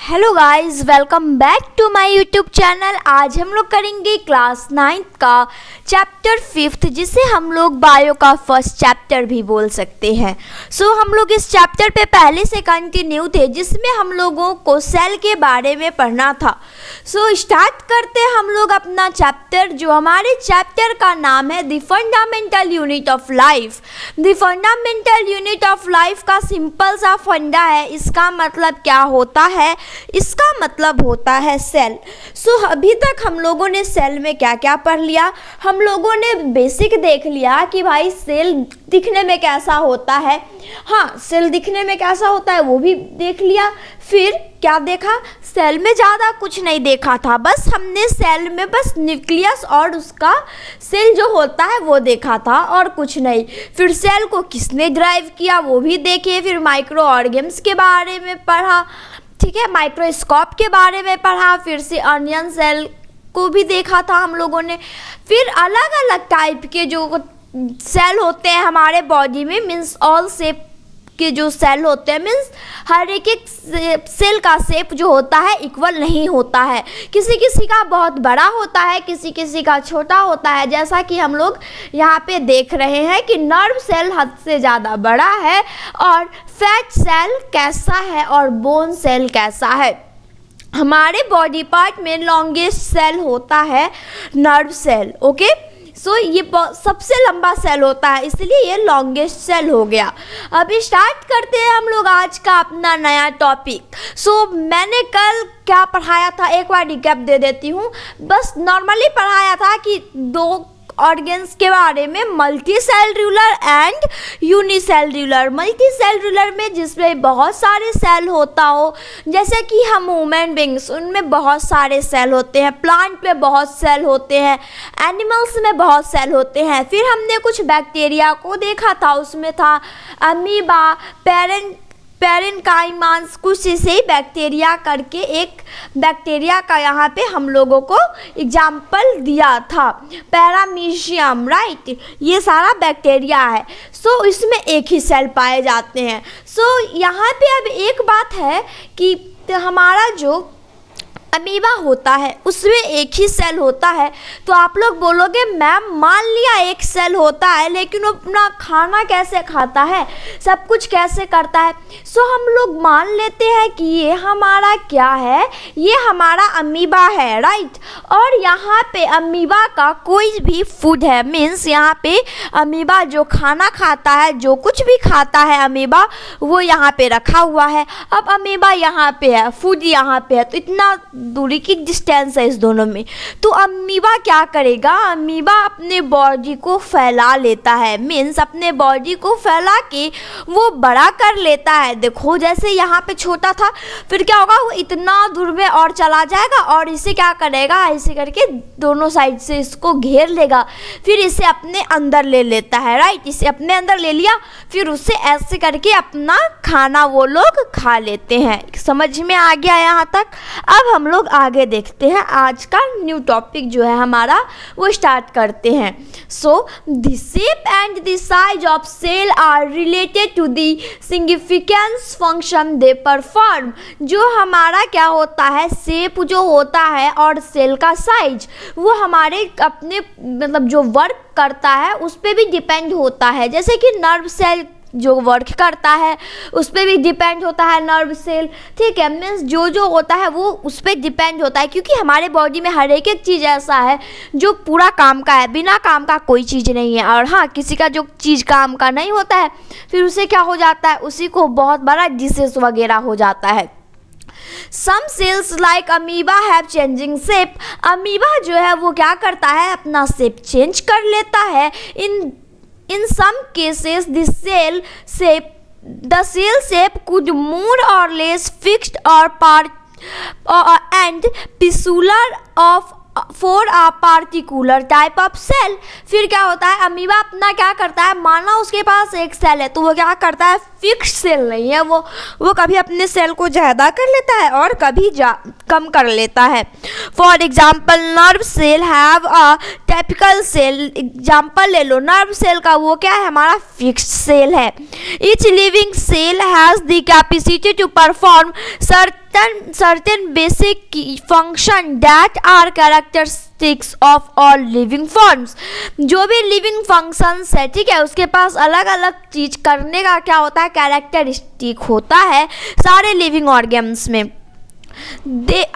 Hello guys, welcome back to my YouTube channel. आज हम लोग करेंगे क्लास 9th का चैप्टर 5th, जिसे हम लोग बायो का फर्स्ट चैप्टर भी बोल सकते हैं। हम लोग इस चैप्टर पे पहले से कंटिन्यू थे, जिसमें हम लोगों को सेल के बारे में पढ़ना था। स्टार्ट करते हैं हम लोग अपना चैप्टर, जो हमारे चैप्टर का नाम है the fundamental unit of life. The fundamental unit of life का सिंपल सा फंडा है। इसका मतलब क्या होता है? इसका मतलब होता है सेल। अभी तक हम लोगों ने सेल में क्या क्या पढ़ लिया? हम लोगों ने बेसिक देख लिया कि भाई सेल दिखने में कैसा होता है। हाँ, सेल दिखने में कैसा होता है वो भी देख लिया। फिर क्या देखा? सेल में ज़्यादा कुछ नहीं देखा था, बस हमने सेल में बस न्यूक्लियस और उसका सेल जो होता है वो देखा था और कुछ नहीं। फिर सेल को किसने ड्राइव किया वो भी देखे। फिर माइक्रो ऑर्गेन्स के बारे में पढ़ा, ठीक है, माइक्रोस्कोप के बारे में पढ़ा। फिर से अनियन सेल को भी देखा था हम लोगों ने। फिर अलग अलग टाइप के जो सेल होते हैं हमारे बॉडी में, मीन्स ऑल शेप के जो सेल होते हैं, मीन्स हर एक सेल का शेप जो होता है इक्वल नहीं होता है। किसी किसी का बहुत बड़ा होता है, किसी किसी का छोटा होता है। जैसा कि हम लोग यहाँ पे देख रहे हैं कि नर्व सेल हद से ज़्यादा बड़ा है, और फैट सेल कैसा है और बोन सेल कैसा है। हमारे बॉडी पार्ट में लॉन्गेस्ट सेल होता है नर्व सेल। ओके, ये सबसे लंबा सेल होता है, इसलिए ये लॉन्गेस्ट सेल हो गया। अभी स्टार्ट करते हैं हम लोग आज का अपना नया टॉपिक। मैंने कल क्या पढ़ाया था एक बार रिकैप दे देती हूँ। बस नॉर्मली पढ़ाया था कि दो ऑर्गेन्स के बारे में, multi cellular and unicellular. Multi cellular में जिसमें बहुत सारे सेल होता हो, जैसे कि हम ह्यूमन बींग्स, उनमें बहुत सारे सेल होते हैं। प्लांट में बहुत सेल होते हैं, एनिमल्स में बहुत सेल होते हैं। फिर हमने कुछ बैक्टीरिया को देखा था, उसमें था अमीबा, पेरेन्काइमास, कुछ इसे बैक्टीरिया करके एक बैक्टीरिया का यहाँ पे हम लोगों को एग्जाम्पल दिया था, पैरामीशियम, राइट। ये सारा बैक्टीरिया है। इसमें एक ही सेल पाए जाते हैं। यहाँ पे अब एक बात है कि हमारा जो अमीबा होता है उसमें एक ही सेल होता है। तो आप लोग बोलोगे मैम, मान लिया एक सेल होता है, लेकिन वो अपना खाना कैसे खाता है, सब कुछ कैसे करता है? हम लोग मान लेते हैं कि ये हमारा क्या है, ये हमारा अमीबा है, राइट। और यहाँ पे अमीबा का कोई भी फूड है, मीन्स यहाँ पे अमीबा जो खाना खाता है, जो कुछ भी खाता है अमीबा, वो यहाँ पे रखा हुआ है। अब अमीबा यहाँ पे है, फूड यहाँ पे है, तो इतना दूरी की डिस्टेंस है इस दोनों में। तो अमीबा क्या करेगा? अमीबा अपने बॉडी को फैला लेता है, मीन्स अपने बॉडी को फैला के वो बड़ा कर लेता है। देखो, जैसे यहाँ पे छोटा था, फिर क्या होगा, वो इतना दूर में और चला जाएगा और इसे क्या करेगा, ऐसे करके दोनों साइड से इसको घेर लेगा। फिर इसे अपने अंदर ले लेता है, राइट। इसे अपने अंदर ले लिया, फिर उसे ऐसे करके अपना खाना वो लोग खा लेते हैं। समझ में आ गया यहाँ तक? अब हम लोग आगे देखते हैं, आज का न्यू टॉपिक जो है हमारा वो स्टार्ट करते हैं। The shape and the size of cell are related to the significance function they perform. जो हमारा क्या होता है, शेप जो होता है और सेल का साइज, वो हमारे अपने मतलब जो वर्क करता है उस पर भी डिपेंड होता है। जैसे कि नर्व सेल जो वर्क करता है उस पर भी डिपेंड होता है नर्व सेल, ठीक है। मीन्स जो होता है वो उस पर डिपेंड होता है, क्योंकि हमारे बॉडी में हर एक चीज़ ऐसा है जो पूरा काम का है, बिना काम का कोई चीज़ नहीं है। और हाँ, किसी का जो चीज़ काम का नहीं होता है, फिर उसे क्या हो जाता है, उसी को बहुत बड़ा डिसीज वगैरह हो जाता है। Some cells like amoeba have changing shape। Amoeba जो है वो क्या करता है, अपना शेप चेंज कर लेता है। In some cases, the cell shape could more or less fixed or and peculiar for a particular type of cell। फिर क्या होता है, अमीबा अपना क्या करता है, माना उसके पास एक सेल है तो वो क्या करता है, फिक्स सेल नहीं है, वो कभी अपने सेल को ज़्यादा कर लेता है और कभी कम कर लेता है। For example nerve cell have a typical cell, example ले लो नर्व सेल का, वो क्या है, हमारा फिक्स्ड सेल है। Each living cell has the capacity to perform certain basic function that are characteristics of all living forms। जो भी लिविंग फंक्शंस है, ठीक है, उसके पास अलग अलग चीज करने का क्या होता है, कैरेक्टरिस्टिक होता है सारे लिविंग ऑर्गेन्स में।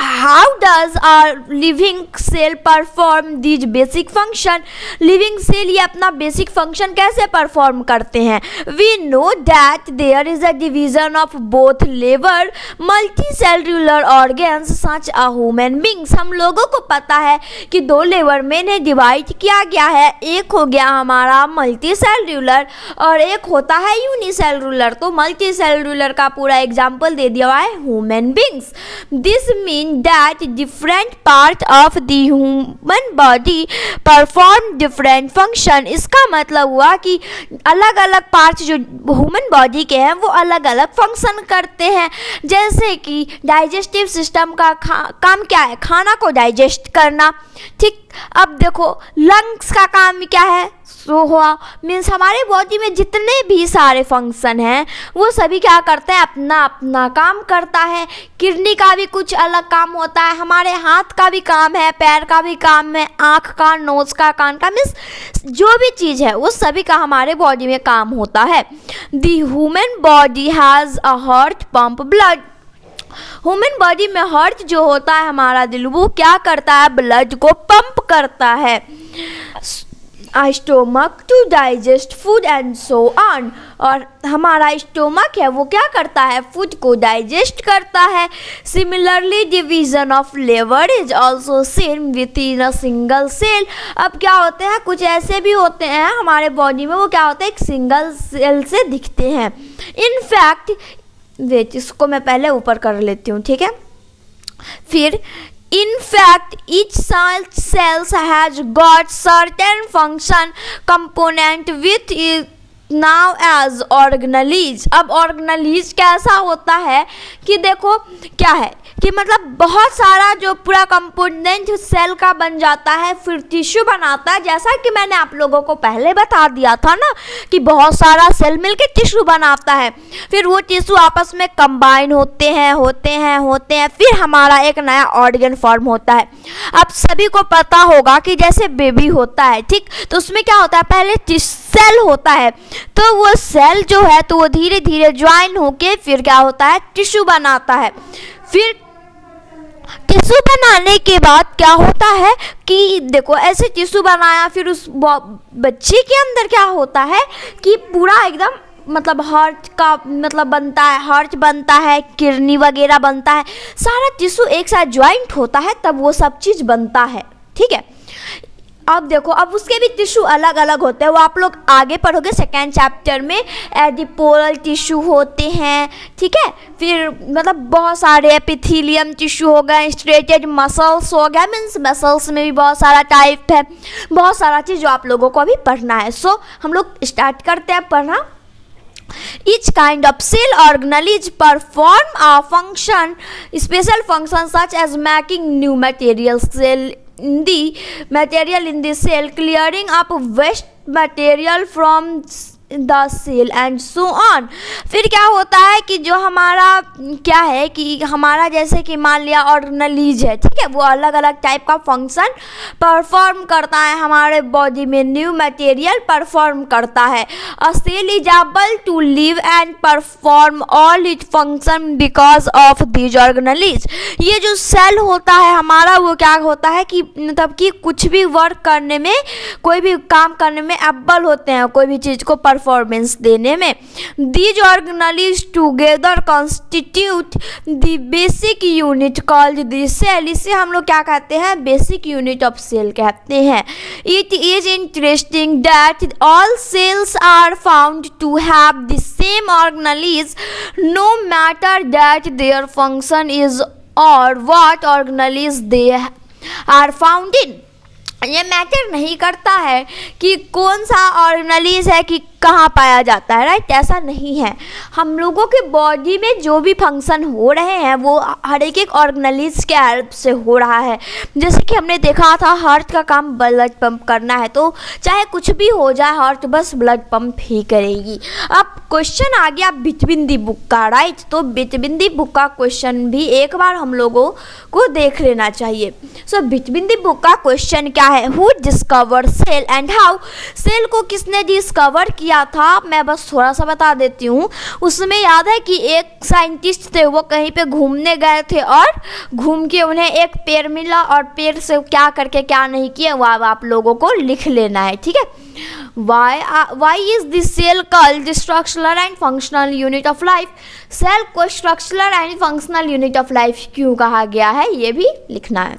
How does our living cell perform these basic function? Living cell ये अपना बेसिक फंक्शन कैसे परफॉर्म करते हैं? We know that there is a division of both liver multicellular organs such a human beings। हम लोगों को पता है कि दो लेवर में इन्हें डिवाइड किया गया है, एक हो गया हमारा मल्टी सेलुलर और एक होता है यूनिसेलुलर। तो मल्टी सेलुलर का पूरा एग्जाम्पल दे दिया हुआ है human beings. This means that different parts of the human body perform different function। इसका मतलब हुआ कि अलग अलग पार्ट्स जो ह्यूमन बॉडी के हैं वो अलग अलग फंक्शन करते हैं। जैसे कि डाइजेस्टिव सिस्टम का काम क्या है, खाना को डाइजेस्ट करना, ठीक। अब देखो लंग्स का काम क्या है, सो हुआ मीन्स हमारे बॉडी में जितने भी सारे फंक्शन हैं वो सभी क्या करते हैं, अपना अपना काम करता है। किडनी का भी कुछ अलग काम होता है, हमारे हाथ का भी काम है, पैर का भी काम है, आँख का, नोज का, कान का, मीन्स जो भी चीज़ है वो सभी का हमारे बॉडी में काम होता है। The human body has a heart pump blood. Human body में हार्ट जो होता है हमारा दिल, वो क्या करता है, ब्लड को पंप करता है। Stomach to digest food and so on. और हमारा स्टोमक है वो क्या करता है, फूड को डाइजेस्ट करता है। Similarly division of liver is also same with in a single cell. अब क्या होते हैं, कुछ ऐसे भी होते हैं हमारे बॉडी में, वो क्या होते हैं, एक सिंगल सेल से दिखते हैं। इनफैक्ट वेट, इसको मैं पहले ऊपर कर लेती हूँ, ठीक है। फिर in fact each cells has got certain function component with it now as organelles। अब organelles कैसा होता है कि देखो क्या है कि मतलब बहुत सारा जो पूरा कंपोनेंट सेल का बन जाता है, फिर टिश्यू बनाता है। जैसा कि मैंने आप लोगों को पहले बता दिया था ना कि बहुत सारा सेल मिलके टिश्यू बनाता है, फिर वो टिश्यू आपस में कंबाइन होते हैं, फिर हमारा एक नया ऑर्गन फॉर्म होता है। अब सभी को पता होगा कि जैसे बेबी होता है, ठीक, तो उसमें क्या होता है, पहले सेल होता है, तो वो सेल जो है तो वो धीरे धीरे ज्वाइन होके फिर क्या होता है, टिश्यू बनाता है। फिर टिश्यू बनाने के बाद क्या होता है कि देखो ऐसे टिश्यू बनाया, फिर उस बच्चे के अंदर क्या होता है कि पूरा एकदम मतलब हार्ट का मतलब बनता है, हार्ट बनता है, किडनी वगैरह बनता है, सारा टिश्यू एक साथ ज्वाइंट होता है, तब वो सब चीज़ बनता है, ठीक है। अब देखो अब उसके भी टिश्यू अलग अलग होते हैं, वो आप लोग आगे पढ़ोगे सेकेंड चैप्टर में। एडिपोरल टिश्यू होते हैं, ठीक है। फिर मतलब बहुत सारे एपिथेलियम टिश्यू हो गए, स्ट्रेटेड मसल्स हो गया, मीन्स मसल्स में भी बहुत सारा टाइप है, बहुत सारा चीज़ जो आप लोगों को अभी पढ़ना है। सो हम लोग स्टार्ट करते हैं पढ़ना। Each kind of cell organelles perform a function, special function such as making new material in the cell, clearing up waste material from the cell and so on. फिर क्या होता है कि जो हमारा क्या है कि हमारा जैसे कि मान लिया ऑर्गेनेल्स है, ठीक है, वो अलग अलग टाइप का फंक्शन परफॉर्म करता है हमारे बॉडी में, न्यू मटेरियल परफॉर्म करता है। A cell is able to live and perform all it function because of these organelles. ये जो सेल होता है हमारा वो क्या होता है कि मतलब कि कुछ भी वर्क करने में, कोई भी काम करने में एबल होते हैं, कोई भी चीज़ को परफॉर्मेंस देने में। These organelles together constitute the basic unit called the cell। इसे हम लोग क्या कहते हैं, बेसिक यूनिट ऑफ सेल कहते हैं। It is interesting that all cells are found to have the same organelles no matter that their function is or what organelles they are found in। ये matter नहीं करता है कि कौन सा organelles है, कि कहाँ पाया जाता है, राइट। ऐसा नहीं है, हम लोगों के बॉडी में जो भी फंक्शन हो रहे हैं वो हर एक ऑर्गेनेलिज के हेल्प से हो रहा है। जैसे कि हमने देखा था हार्ट का काम ब्लड पंप करना है, तो चाहे कुछ भी हो जाए हार्ट बस ब्लड पंप ही करेगी। अब क्वेश्चन आ गया बिटवीन दी बुक का, राइट। तो बिटवीन दी बुक का क्वेश्चन भी एक बार हम लोगों को देख लेना चाहिए। सो बिटवीन दी बुक का क्वेश्चन क्या है, who discover cell and how. Cell को किसने डिस्कवर किया था, मैं बस थोड़ा सा बता देती हूँ। उसमें याद है कि एक साइंटिस्ट थे, वो कहीं पे घूमने गए थे और घूम के उन्हें एक पेड़ मिला और पेड़ से क्या करके क्या नहीं किया वो आप लोगों को लिख लेना है, ठीक है। Why is the cell called the structural and functional unit of life? Cell को structural and functional unit of life क्यों कहा गया है ये भी लिखना है।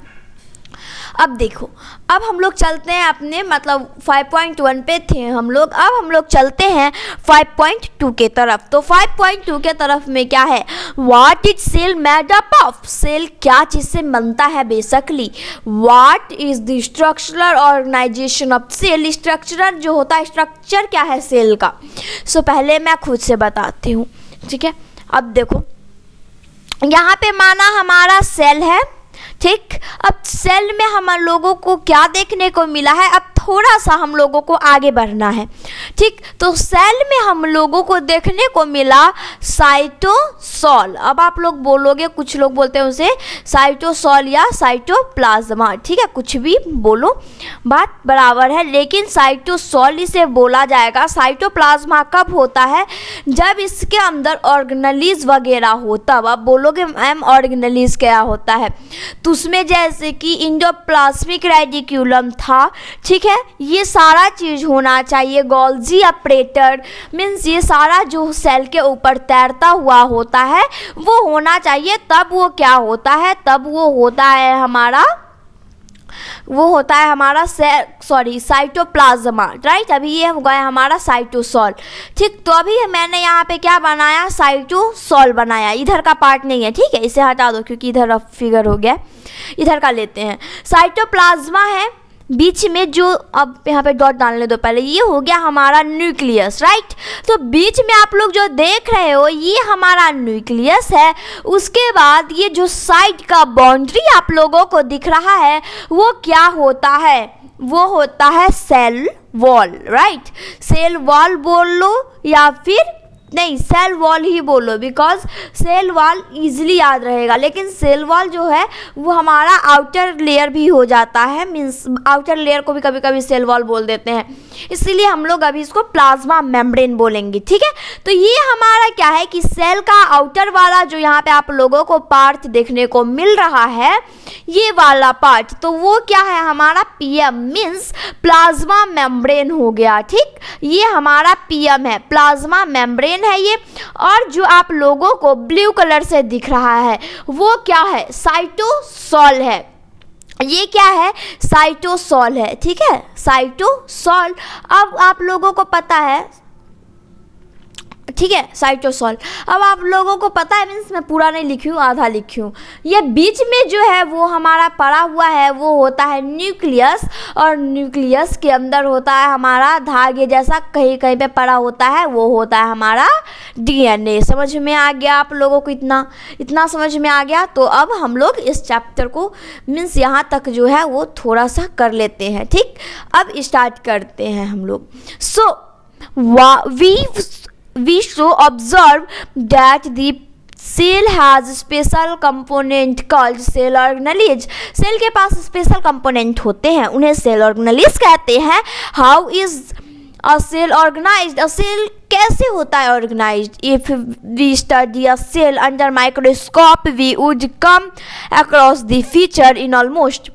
अब देखो, अब हम लोग चलते हैं अपने मतलब 5.1 पे थे हम लोग, अब हम लोग चलते हैं 5.2 के तरफ। तो 5.2 के तरफ में क्या है, what is cell made up of. Cell क्या चीज़ से बनता है basically. What is the structural organisation of cell. Structural जो होता है, स्ट्रक्चर क्या है सेल का। सो पहले मैं खुद से बताती हूँ, ठीक है। अब देखो यहाँ पे माना हमारा सेल है, ठीक। अब सेल में हम लोगों को क्या देखने को मिला है, अब थोड़ा सा हम लोगों को आगे बढ़ना है, ठीक। तो सेल में हम लोगों को देखने को मिला साइटोसॉल। अब आप लोग बोलोगे, कुछ लोग बोलते हैं उसे साइटोसॉल या साइटोप्लाज्मा, ठीक है, कुछ भी बोलो बात बराबर है, लेकिन साइटोसॉल इसे बोला जाएगा। साइटोप्लाज्मा कब होता है, जब इसके अंदर ऑर्गेनेलिज वगैरह हो तब। अब बोलोगे मैम ऑर्गेनेलिज क्या होता है, तो उसमें जैसे कि इंडोप्लाज्मिक रेडिक्यूलम था, ठीक है, ये सारा चीज़ होना चाहिए। गोल्जी ऑपरेटर मीन्स ये सारा जो सेल के ऊपर तैरता हुआ होता है वो होना चाहिए, तब वो क्या होता है, तब वो होता है हमारा साइटोप्लाज्मा, राइट। अभी ये हो गया हमारा साइटोसॉल, ठीक। तो अभी मैंने यहाँ पे क्या बनाया, साइटोसॉल बनाया, इधर का पार्ट नहीं है, ठीक है, इसे हटा दो क्योंकि इधर अब फिगर हो गया, इधर का लेते हैं। साइटोप्लाज्मा है, बीच में जो, अब यहाँ पे डॉट डालने दो पहले, ये हो गया हमारा न्यूक्लियस, राइट। तो बीच में आप लोग जो देख रहे हो ये हमारा न्यूक्लियस है। उसके बाद ये जो साइड का बाउंड्री आप लोगों को दिख रहा है वो क्या होता है, वो होता है cell wall, right. Cell wall बोल लो या फिर नहीं सेल वॉल ही बोलो, बिकॉज सेल वॉल ईजिली याद रहेगा, लेकिन सेल वॉल जो है वो हमारा आउटर लेयर भी हो जाता है, मीन्स आउटर लेयर को भी कभी कभी सेल वॉल बोल देते हैं, इसीलिए हम लोग अभी इसको प्लाज्मा मेम्ब्रेन बोलेंगे, ठीक है। तो ये हमारा क्या है कि सेल का आउटर वाला जो यहाँ पे आप लोगों को पार्ट देखने को मिल रहा है, ये वाला पार्ट, तो वो क्या है हमारा पीएम मीन्स प्लाज्मा मेम्ब्रेन हो गया, ठीक। ये हमारा पीएम है, प्लाज्मा मेम्ब्रेन है ये। और जो आप लोगों को ब्लू कलर से दिख रहा है वो क्या है, साइटोसॉल है। ये क्या है, साइटोसॉल है, ठीक है, साइटोसॉल। अब आप लोगों को पता है, ठीक है, साइटोसॉल। अब आप लोगों को पता है, मीन्स मैं पूरा नहीं लिखी हूँ, आधा लिखी हूँ। ये बीच में जो है वो हमारा पड़ा हुआ है वो होता है न्यूक्लियस, और न्यूक्लियस के अंदर होता है हमारा धागे जैसा कहीं कहीं पे पड़ा होता है, वो होता है हमारा डीएनए। समझ में आ गया आप लोगों को, इतना समझ में आ गया। तो अब हम लोग इस चैप्टर को मीन्स यहाँ तक जो है वो थोड़ा सा कर लेते हैं, ठीक। अब स्टार्ट करते हैं हम लोग। सो we should observe that the cell has a special component called cell organelles. Cell के पास स्पेशल कंपोनेंट होते हैं, उन्हें सेल ऑर्गेनेलिज कहते हैं। How is a cell organised, a cell कैसे होता है organised. If we study a cell under microscope we would come across the feature in almost.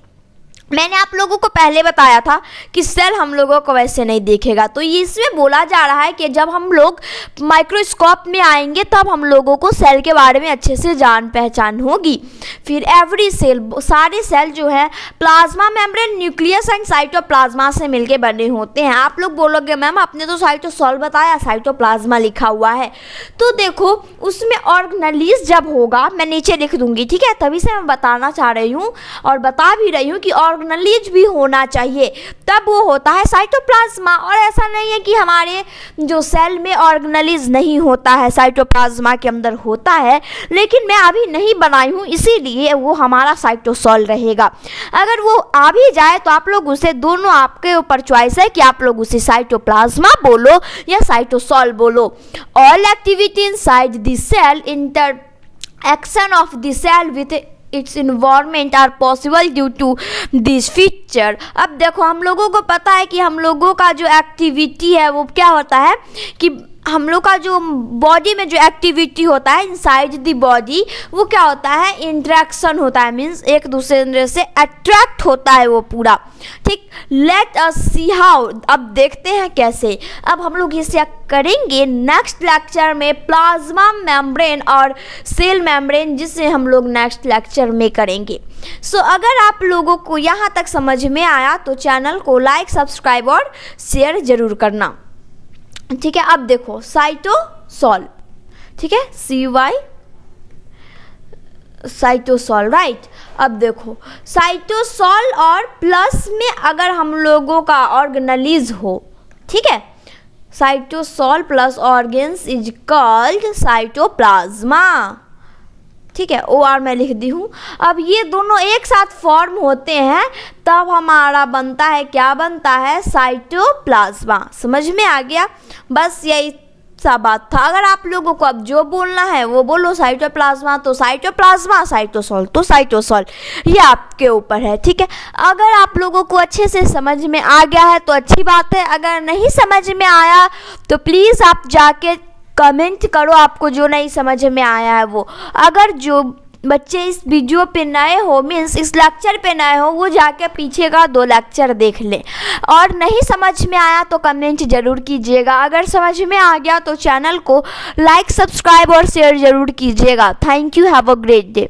मैंने आप लोगों को पहले बताया था कि सेल हम लोगों को वैसे नहीं देखेगा, तो ये इसमें बोला जा रहा है कि जब हम लोग माइक्रोस्कोप में आएंगे तब हम लोगों को सेल के बारे में अच्छे से जान पहचान होगी। फिर एवरी सेल, सारे सेल जो है plasma membrane, nucleus and cytoplasm से मिलके बने होते हैं। आप लोग बोलोगे मैम आपने तो साइटोसॉल बताया, साइटोप्लाज्मा लिखा हुआ है, तो देखो उसमें ऑर्गेनेलिज जब होगा, मैं नीचे लिख दूंगी, ठीक है, तभी से मैं बताना चाह रही हूँ और बता भी रही हूँ कि ऑर्गेनेलिज भी होना चाहिए, तब वो होता है साइटोप्लाज्मा। और ऐसा नहीं है कि हमारे जो सेल में ऑर्गेनेलिज नहीं होता है, साइटोप्लाज्मा के अंदर होता है, लेकिन मैं अभी नहीं बनाई हूँ, इसीलिए वो हमारा साइटोसॉल रहेगा। अगर वो आ भी जाए तो आप लोग उसे, दोनों आपके ऊपर चॉइस है कि आप लोग उसे साइटोप्लाज्मा बोलो या साइटोसॉल बोलो। All activity inside the cell, interaction of the cell with its environment are possible due to this feature. अब देखो, हम लोगों को पता है कि हम लोगों का जो एक्टिविटी है वो क्या होता है कि हम लोग का जो बॉडी में जो एक्टिविटी होता है इनसाइड द बॉडी, वो क्या होता है, इंटरेक्शन होता है, मीन्स एक दूसरे से अट्रैक्ट होता है वो पूरा। ठीक, लेट अस सी हाउ, अब देखते हैं कैसे। अब हम लोग इसे करेंगे नेक्स्ट लेक्चर में, प्लाज्मा मेम्ब्रेन और सेल मेम्ब्रेन, जिसे हम लोग नेक्स्ट लेक्चर में करेंगे। सो अगर आप लोगों को यहाँ तक समझ में आया तो चैनल को लाइक, सब्सक्राइब और शेयर जरूर करना। ठीक है, अब देखो साइटोसॉल, ठीक है, CY साइटोसॉल, राइट। अब देखो साइटोसॉल और प्लस में अगर हम लोगों का ऑर्गेनेलिज हो, ठीक है, cytosol plus organs is called cytoplasm. ठीक है, OR मैं लिख दी हूँ। अब ये दोनों एक साथ फॉर्म होते हैं तब हमारा बनता है, क्या बनता है, साइटोप्लाज्मा। समझ में आ गया? बस यही सा बात था। अगर आप लोगों को अब जो बोलना है वो बोलो, साइटोप्लाज्मा तो साइटोप्लाज्मा, साइटोसॉल तो साइटोसॉल, ये आपके ऊपर है। ठीक है, अगर आप लोगों को अच्छे से समझ में आ गया है तो अच्छी बात है, अगर नहीं समझ में आया तो प्लीज़ आप जाके कमेंट करो आपको जो नहीं समझ में आया है वो। अगर जो बच्चे इस वीडियो पे नए हो, मीन्स इस लेक्चर पे नए हो, वो जाके पीछे का 2 लेक्चर देख लें। और नहीं समझ में आया तो कमेंट जरूर कीजिएगा। अगर समझ में आ गया तो चैनल को लाइक, सब्सक्राइब और शेयर जरूर कीजिएगा। Thank you, have a great day.